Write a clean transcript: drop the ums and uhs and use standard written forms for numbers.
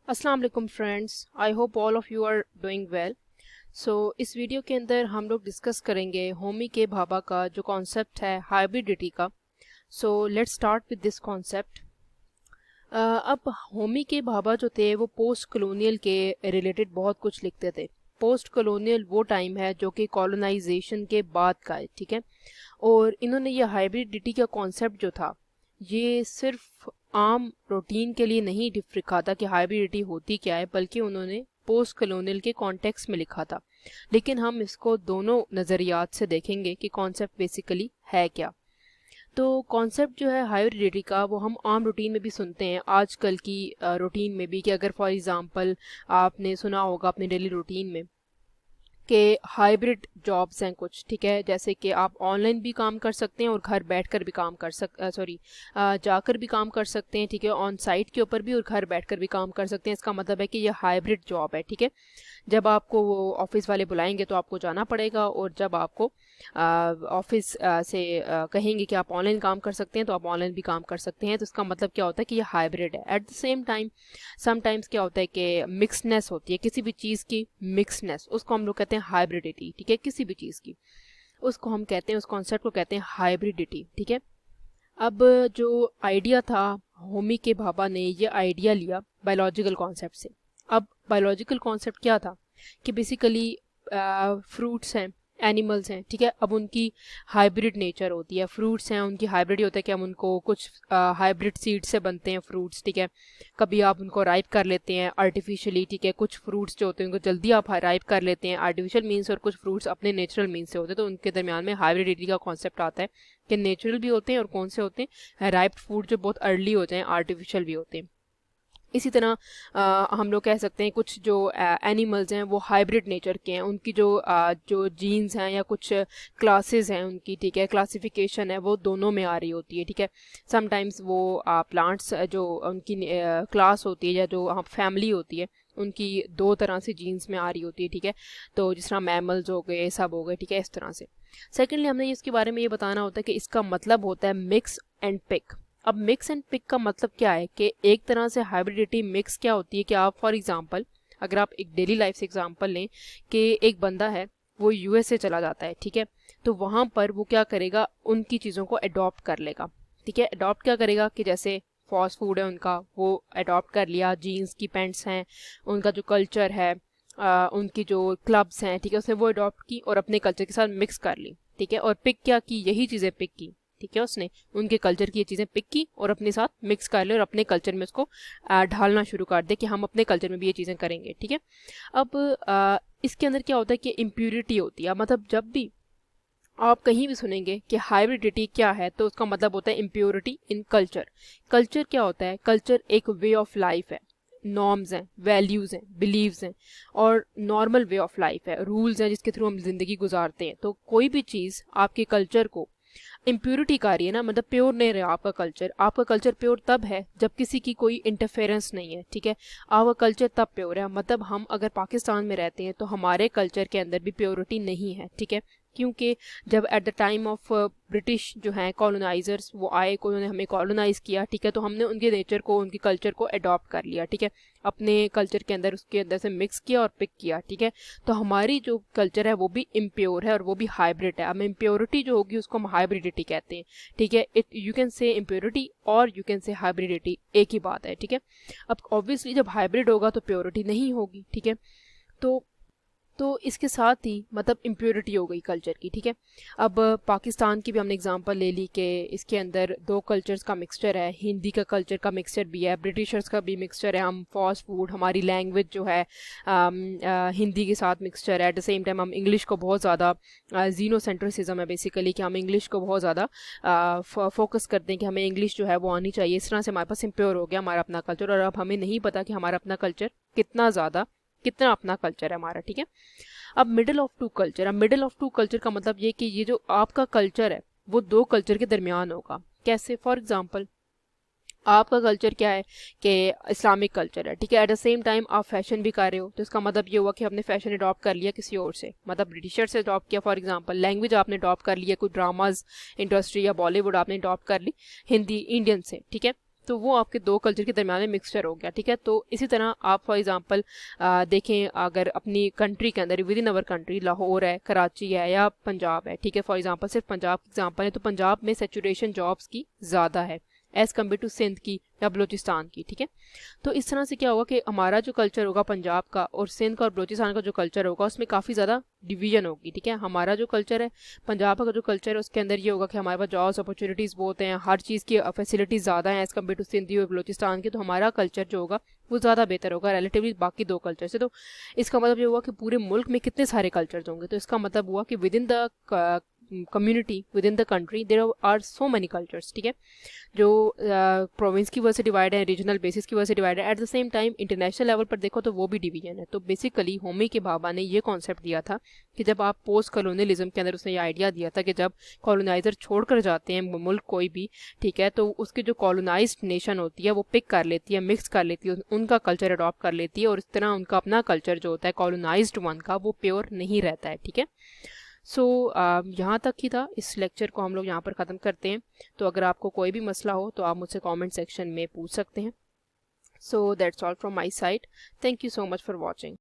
अस्सलाम वालेकुम friends, I hope all of you are doing well. इस वीडियो के अंदर हम लोग डिस्कस करेंगे होमी के भाभा का जो कॉन्सेप्ट है हाइब्रिडिटी का। Let's start with this concept. अब होमी के भाभा जो थे वो पोस्ट कॉलोनियल के रिलेटेड बहुत कुछ लिखते थे। पोस्ट कॉलोनियल वो टाइम है जो कि कॉलोनाइजेशन के बाद का है, ठीक है। और इन्होंने ये हाइब्रिडिटी का कॉन्सेप्ट जो था ये सिर्फ आम रूटीन के लिए नहीं लिखा था कि हाइब्रिडिटी होती क्या है, बल्कि उन्होंने पोस्ट कॉलोनियल के कॉन्टेक्स्ट में लिखा था। लेकिन हम इसको दोनों नज़रियात से देखेंगे कि कॉन्सेप्ट बेसिकली है क्या। तो कॉन्सेप्ट जो है हाइब्रिडिटी का वो हम आम रूटीन में भी सुनते हैं, आजकल की रूटीन में भी, कि अगर फॉर एग्जांपल आपने सुना होगा अपने डेली रूटीन में कि हाइब्रिड जॉब्स हैं कुछ, ठीक है। जैसे कि आप ऑनलाइन भी काम कर सकते हैं और घर बैठकर भी काम कर जाकर भी काम कर सकते हैं, ठीक है। ऑन साइट के ऊपर भी और घर बैठकर भी काम कर सकते हैं। इसका मतलब है कि ये हाइब्रिड जॉब है, ठीक है। जब आपको वो ऑफिस वाले बुलाएंगे तो आपको जाना पड़ेगा, और जब आपको ऑफिस से कहेंगे कि आप ऑनलाइन काम कर सकते हैं तो आप ऑनलाइन भी काम कर सकते हैं। तो इसका मतलब क्या होता है कि ये हाइब्रिड है। At the same time sometimes क्या होता है कि मिक्सनेस होती है, किसी भी चीज़ की मिक्सनेस, उसको हम लोग कहते हैं हाइब्रिडिटी, ठीक है। किसी भी चीज़ की उसको हम कहते हैं, उस कॉन्सेप्ट को कहते हैं हाइब्रिडिटी, ठीक है। अब जो आइडिया था, होमी के भाभा ने ये आइडिया लिया बायोलॉजिकल कॉन्सेप्ट से। अब बायोलॉजिकल कॉन्सेप्ट क्या था कि बेसिकली फ्रूट्स हैं, एनिमल्स हैं, ठीक है। अब उनकी हाइब्रिड नेचर होती है। फ्रूट्स हैं, उनकी हाइब्रिड होता है कि हम उनको कुछ हाइब्रिड सीड से बनते हैं फ्रूट्स, ठीक है। कभी आप उनको राइप कर लेते हैं आर्टिफिशियली, ठीक है। कुछ फ्रूट्स जो होते हैं उनको जल्दी आप राइप कर लेते हैं आर्टिफिशियल मीन्स, और कुछ फ्रूट्स अपने नेचुरल मीन्स से होते हैं। तो उनके दरमियान में हाइब्रिडिटी का कॉन्सेप्ट आता है कि नेचुरल भी होते हैं और कौन से होते हैं, राइप फूड जो बहुत अर्ली होते हैं, आर्टिफिशियल भी होते हैं। इसी तरह हम लोग कह सकते हैं कुछ जो एनिमल्स हैं वो हाइब्रिड नेचर के हैं। उनकी जो जीन्स हैं या कुछ क्लासेस हैं उनकी, ठीक है, क्लासिफिकेशन है, वो दोनों में आ रही होती है, ठीक है। समटाइम्स वो प्लांट्स जो उनकी क्लास होती है या जो फैमिली होती है उनकी दो तरह से जीन्स में आ रही होती है, ठीक है। तो जिस तरह मैमल्स हो गए, सब हो गए, ठीक है, इस तरह से। सेकेंडली हमने इसके बारे में ये बताना होता है कि इसका मतलब होता है मिक्स एंड पिक। अब मिक्स एंड पिक का मतलब क्या है कि एक तरह से हाइब्रिडिटी मिक्स क्या होती है कि आप फॉर एग्जांपल, अगर आप एक डेली लाइफ से एग्जांपल लें कि एक बंदा है वो यूएसए चला जाता है, ठीक है। तो वहाँ पर वो क्या करेगा, उनकी चीज़ों को अडॉप्ट कर लेगा, ठीक है। अडॉप्ट क्या करेगा कि जैसे फास्ट फूड है उनका, वो अडॉप्ट कर लिया, जीन्स की पैंट्स हैं, उनका जो कल्चर है, उनकी जो क्लब्स हैं, ठीक है, उसने वो अडॉप्ट की और अपने कल्चर के साथ मिक्स कर ली, ठीक है। और पिक क्या की, यही चीज़ें पिक की, ठीक है। उसने उनके कल्चर की ये चीज़ें पिक की और अपने साथ मिक्स कर ले और अपने कल्चर में उसको ढालना शुरू कर दे कि हम अपने कल्चर में भी ये चीज़ें करेंगे, ठीक है। अब इसके अंदर क्या होता है कि इम्प्यूरिटी होती है। मतलब जब भी आप कहीं भी सुनेंगे कि हाइब्रिडिटी क्या है तो उसका मतलब होता है इम्प्योरिटी इन कल्चर। कल्चर क्या होता है, कल्चर एक वे ऑफ लाइफ है, नॉर्म्स हैं, वैल्यूज़ हैं, बिलीव्स हैं, और नॉर्मल वे ऑफ लाइफ है, रूल्स हैं जिसके थ्रू हम जिंदगी गुजारते हैं। तो कोई भी चीज़ आपके कल्चर को इम्प्योरिटी का रही है ना, मतलब प्योर नहीं रहा आपका कल्चर। आपका कल्चर प्योर तब है जब किसी की कोई इंटरफेरेंस नहीं है, ठीक है। आपका कल्चर तब प्योर है। मतलब हम अगर पाकिस्तान में रहते हैं तो हमारे कल्चर के अंदर भी प्योरिटी नहीं है, ठीक है। क्योंकि जब at the time of British जो हैं कॉलोनाइजर्स वो आए, उन्होंने हमें कॉलोनाइज किया, ठीक है। तो हमने उनके नेचर को, उनके कल्चर को अडॉप्ट कर लिया, ठीक है, अपने कल्चर के अंदर, उसके अंदर से मिक्स किया और पिक किया, ठीक है। तो हमारी जो कल्चर है वो भी इम्प्योर है और वो भी हाइब्रिड है। अब इम्प्योरिटी जो होगी उसको हम हाइब्रिडिटी कहते हैं, ठीक है। It you can say impurity और यू कैन से हाइब्रिडिटी, एक ही बात है, ठीक है। अब ऑब्वियसली जब हाइब्रिड होगा तो प्योरिटी नहीं होगी, ठीक है। तो इसके साथ ही मतलब इम्प्योरिटी हो गई कल्चर की, ठीक है। अब पाकिस्तान की भी हमने एग्जांपल ले ली कि इसके अंदर दो कल्चर्स का मिक्सचर है, हिंदी का कल्चर का मिक्सचर भी है, ब्रिटिशर्स का भी मिक्सचर है। हम फास्ट फूड, हमारी लैंग्वेज जो है हिंदी के साथ मिक्सचर है। एट द सेम टाइम हम इंग्लिश को बहुत ज़्यादा, जीनोसेंट्रिसिज्म है बेसिकली कि हम इंग्लिश को बहुत ज़्यादा फोकस करते हैं कि हमें इंग्लिश जो है वो आनी चाहिए। इस तरह से हमारे पास इम्प्योर हो गया हमारा अपना कल्चर, और अब हमें नहीं पता कि हमारा अपना कल्चर कितना अपना कल्चर है हमारा, ठीक है। अब मिडिल ऑफ टू कल्चर, अब मिडिल ऑफ टू कल्चर का मतलब ये कि ये जो आपका कल्चर है वो दो कल्चर के दरमियान होगा। कैसे, फॉर एग्जांपल आपका कल्चर क्या है कि इस्लामिक कल्चर है, ठीक है। एट द सेम टाइम आप फैशन भी कर रहे हो, तो इसका मतलब ये हुआ कि आपने फैशन अडॉप्ट कर लिया किसी और से, मतलब ब्रिटिशर से अडॉप्ट किया। फॉर एग्जांपल लैंग्वेज आपने अडॉप्ट कर लिया, कोई ड्रामाज इंडस्ट्री या बॉलीवुड आपने अडॉप्ट कर ली हिंदी इंडियन से, ठीक है। तो वो आपके दो कल्चर के दरमियान में मिक्सचर हो गया, ठीक है। तो इसी तरह आप फॉर एग्जांपल देखें, अगर अपनी कंट्री के अंदर with in our country Lahore है, कराची है या पंजाब है, ठीक है, फॉर एग्जांपल सिर्फ पंजाब की एग्जांपल है, तो पंजाब में सेचुरेशन जॉब्स की ज़्यादा है एज़ कम्पेयर टू सिंध की या बलूचिस्तान की, ठीक है। तो इस तरह से क्या होगा कि हमारा जो कल्चर होगा पंजाब का और सिंध का और बलूचिस्तान का जो कल्चर होगा उसमें काफ़ी ज़्यादा डिवीजन होगी, ठीक है। हमारा जो कल्चर है पंजाब का जो कल्चर है उसके अंदर ये होगा कि हमारे पास जॉब्स अपॉर्चुनिटीज़ बहुत हैं, हर चीज़ की फैसिलिटीज़ ज़्यादा हैं एज़ कम्पेयर टू सिंधी और बलूचिस्तान की। तो हमारा कल्चर जो होगा वो ज़्यादा बेहतर होगा रिलेटिवली बाकी दो कल्चर से। तो इसका मतलब ये हुआ कि पूरे मुल्क में कितने सारे कल्चर्स होंगे। तो इसका मतलब हुआ कि within the community, within the country there are so many cultures, ठीक है, जो प्रोविंस की वजह से डिवाइड है, रीजनल बेसिस की वजह से डिवाइड है। At the same time international level पर देखो तो वो भी डिवीजन है। तो बेसिकली होमी के भाभा ने ये कॉन्सेप्ट दिया था कि जब आप पोस्ट कॉलोनियलिज्म के अंदर उसने ये आइडिया दिया था कि जब कॉलोनाइजर छोड़ कर जाते हैं मुल्क कोई भी, ठीक है, तो उसकी जो कॉलोनाइज्ड नेशन होती है वो पिक कर लेती है, मिक्स कर लेती है, उनका कल्चर अडॉप्ट कर लेती है और इस तरह उनका अपना कल्चर जो होता है कॉलोनाइज्ड वन का वो प्योर नहीं रहता है, ठीक है। सो यहाँ तक ही था। इस लेक्चर को हम लोग यहाँ पर ख़त्म करते हैं। तो अगर आपको कोई भी मसला हो तो आप मुझसे कमेंट सेक्शन में पूछ सकते हैं। So that's all from my side. Thank you so much for watching.